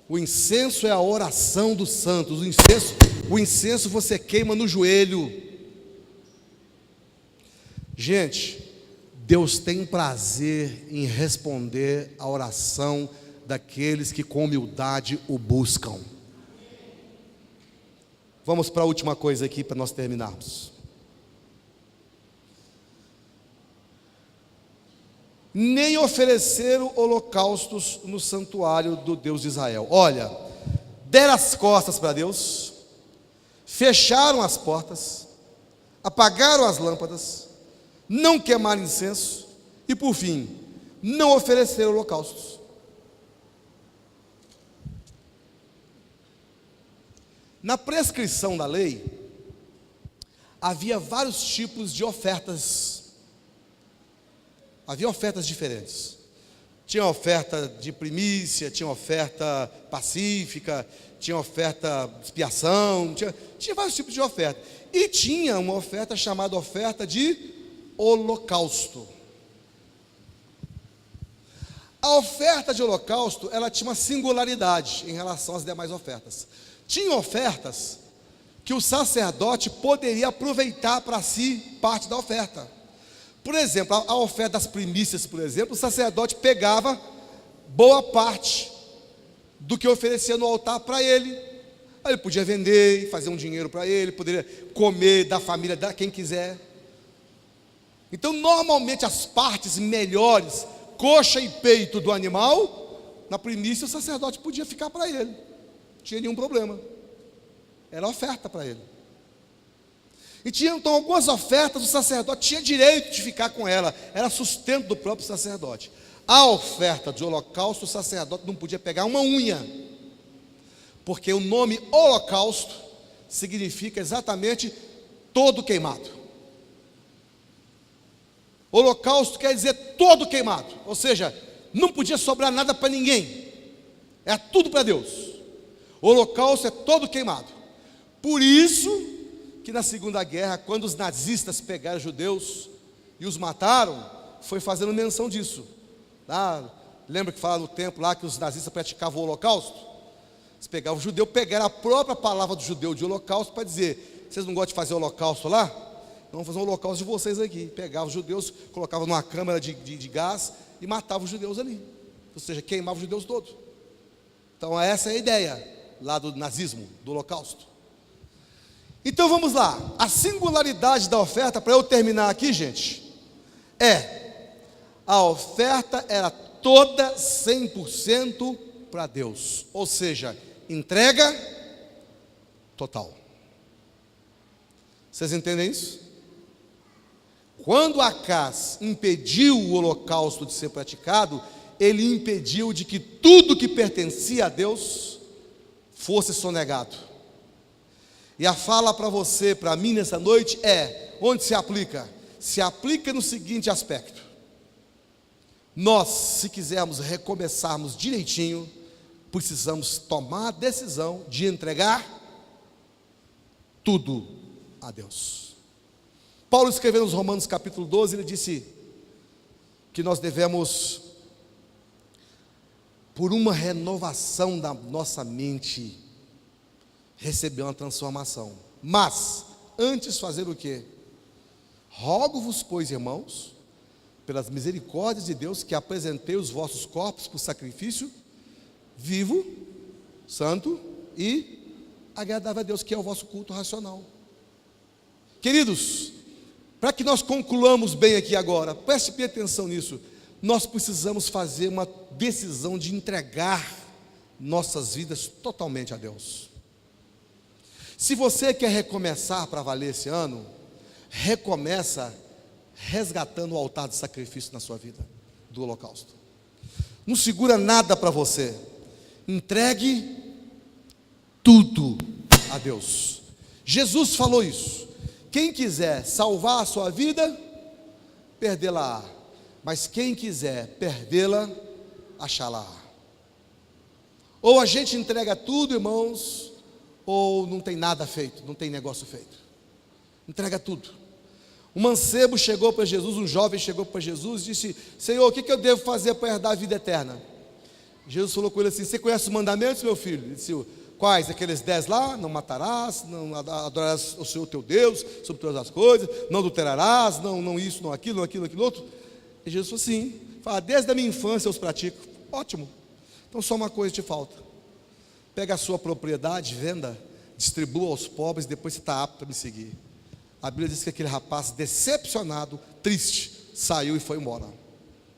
O incenso é a oração dos santos. O incenso O incenso você queima no joelho. Gente, Deus tem prazer em responder a oração daqueles que com humildade o buscam. Vamos para a última coisa aqui para nós terminarmos. Nem ofereceram holocaustos no santuário do Deus de Israel. Olha, deram as costas para Deus, fecharam as portas, apagaram as lâmpadas, não queimaram incenso e, por fim, não ofereceram holocaustos. Na prescrição da lei, havia vários tipos de ofertas. Havia ofertas diferentes. Tinha oferta de primícia, tinha oferta pacífica, tinha oferta de expiação, tinha vários tipos de oferta. E tinha uma oferta chamada oferta de holocausto. A oferta de holocausto, ela tinha uma singularidade em relação às demais ofertas. Tinha ofertas que o sacerdote poderia aproveitar para si parte da oferta. Por exemplo, a oferta das primícias, por exemplo, o sacerdote pegava boa parte do que oferecia no altar para ele. Aí ele podia vender e fazer um dinheiro para ele, poderia comer da família, da quem quiser. Então, normalmente as partes melhores, coxa e peito do animal, na primícia o sacerdote podia ficar para ele. Não tinha nenhum problema. Era oferta para ele. E tinha então algumas ofertas, o sacerdote tinha direito de ficar com ela. Era sustento do próprio sacerdote. A oferta de holocausto, o sacerdote não podia pegar uma unha. Porque o nome holocausto significa exatamente todo queimado. Holocausto quer dizer todo queimado. Ou seja, não podia sobrar nada para ninguém. É tudo para Deus. O holocausto é todo queimado. Por isso que na Segunda Guerra, quando os nazistas pegaram judeus e os mataram, foi fazendo menção disso. Lembra que fala no tempo lá que os nazistas praticavam o holocausto? Eles pegavam o judeu, pegaram a própria palavra do judeu de holocausto para dizer: vocês não gostam de fazer holocausto lá? Vamos fazer um holocausto de vocês aqui. Pegavam os judeus, colocavam numa câmara de gás e matavam os judeus ali. Ou seja, queimavam os judeus todos. Então essa é a ideia lá do nazismo, do holocausto. Então vamos lá, a singularidade da oferta, para eu terminar aqui, gente, a oferta era toda 100% para Deus, ou seja, entrega total. Vocês entendem isso? Quando Acaz impediu o holocausto de ser praticado, ele impediu de que tudo que pertencia a Deus fosse sonegado. E a fala para você, para mim nessa noite onde se aplica? Se aplica no seguinte aspecto: nós, se quisermos recomeçarmos direitinho, precisamos tomar a decisão de entregar tudo a Deus. Paulo escreveu nos Romanos capítulo 12, ele disse que nós devemos, por uma renovação da nossa mente, receber uma transformação. Mas, antes fazer o quê? Rogo-vos, pois, irmãos, pelas misericórdias de Deus, que apresentei os vossos corpos por sacrifício vivo, santo e agradável a Deus, que é o vosso culto racional. Queridos, para que nós concluamos bem aqui agora, preste bem atenção nisso, nós precisamos fazer uma decisão de entregar nossas vidas totalmente a Deus. Se você quer recomeçar para valer esse ano, recomeça resgatando o altar de sacrifício na sua vida, do holocausto. Não segura nada para você. Entregue tudo a Deus. Jesus falou isso. Quem quiser salvar a sua vida, perdê-la. Mas quem quiser perdê-la, achá-la. Ou a gente entrega tudo, irmãos, ou não tem nada feito, não tem negócio feito. Entrega tudo. Um mancebo chegou para Jesus, um jovem chegou para Jesus e disse: Senhor, o que eu devo fazer para herdar a vida eterna? Jesus falou com ele assim: você conhece os mandamentos, meu filho? Ele disse: Quais? Aqueles 10 lá: não matarás, não adorarás o Senhor teu Deus sobre todas as coisas, não adulterarás, não isso, não aquilo, aquilo outro. E Jesus falou assim, desde a minha infância eu os pratico. Ótimo. Então só uma coisa te falta: pega a sua propriedade, venda, distribua aos pobres, depois você está apto para me seguir. A Bíblia diz que aquele rapaz, decepcionado, triste, saiu e foi embora.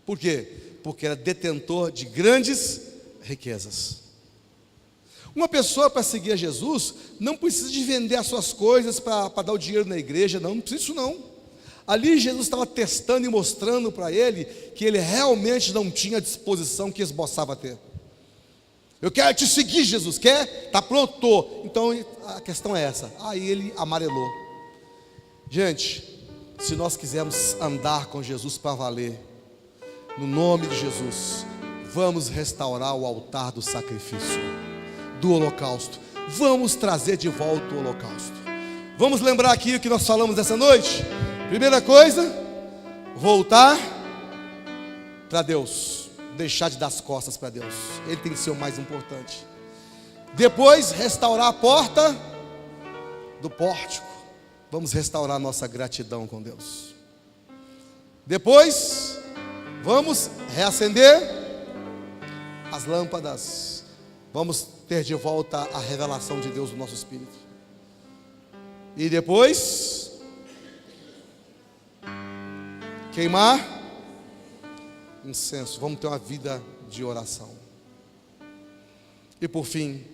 Por quê? Porque era detentor de grandes riquezas. Uma pessoa, para seguir a Jesus, não precisa de vender as suas coisas para dar o dinheiro na igreja, não precisa disso não. Ali Jesus estava testando e mostrando para ele que ele realmente não tinha a disposição que esboçava ter. Eu quero te seguir, Jesus, quer? Está pronto? Tô. Então a questão é essa. Aí ele amarelou. Gente, se nós quisermos andar com Jesus para valer, no nome de Jesus, vamos restaurar o altar do sacrifício, do holocausto. Vamos trazer de volta o holocausto. Vamos lembrar aqui o que nós falamos essa noite. Primeira coisa, voltar para Deus, deixar de dar as costas para Deus. Ele tem que ser o mais importante. Depois, restaurar a porta do pórtico. Vamos restaurar nossa gratidão com Deus. Depois, vamos reacender as lâmpadas. Vamos ter de volta a revelação de Deus no nosso espírito. E depois, queimar incenso. Vamos ter uma vida de oração. E por fim,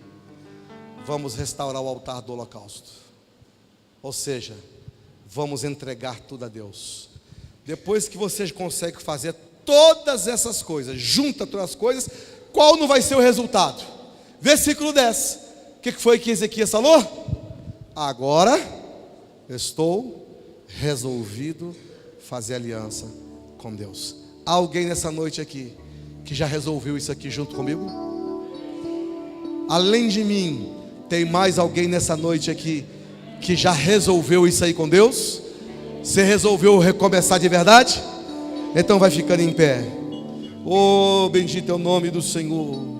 vamos restaurar o altar do holocausto. Ou seja, vamos entregar tudo a Deus. Depois que você consegue fazer todas essas coisas, junta todas as coisas, qual não vai ser o resultado? Versículo 10. O que foi que Ezequias falou? Agora estou resolvido fazer aliança com Deus. Há alguém nessa noite aqui que já resolveu isso aqui junto comigo? Além de mim, tem mais alguém nessa noite aqui que já resolveu isso aí com Deus? Você resolveu recomeçar de verdade? Então vai ficando em pé. Oh, bendito é o nome do Senhor.